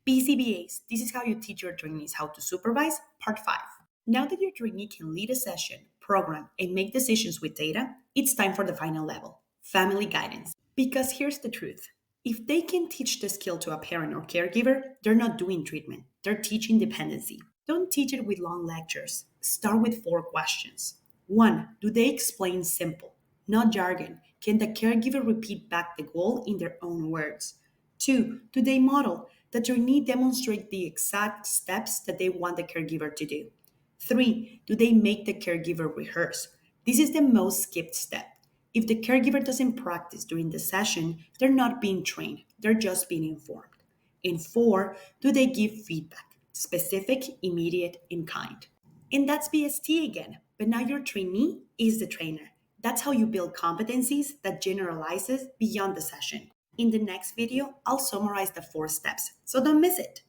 BCBAs, this is how you teach your trainees how to supervise, part 5. Now that your trainee can lead a session, program, and make decisions with data, it's time for the final level, family guidance. Because here's the truth. If they can teach the skill to a parent or caregiver, they're not doing treatment, they're teaching dependency. Don't teach it with long lectures. Start with 4 questions. 1. Do they explain simple, not jargon? Can the caregiver repeat back the goal in their own words? 2. Do they model? The trainee demonstrate the exact steps that they want the caregiver to do. 3. Do they make the caregiver rehearse? This is the most skipped step. If the caregiver doesn't practice during the session, they're not being trained, they're just being informed. And 4, do they give feedback, specific, immediate, and kind? And that's BST again, but now your trainee is the trainer. That's how you build competencies that generalizes beyond the session. In the next video, I'll summarize the 4 steps, so don't miss it.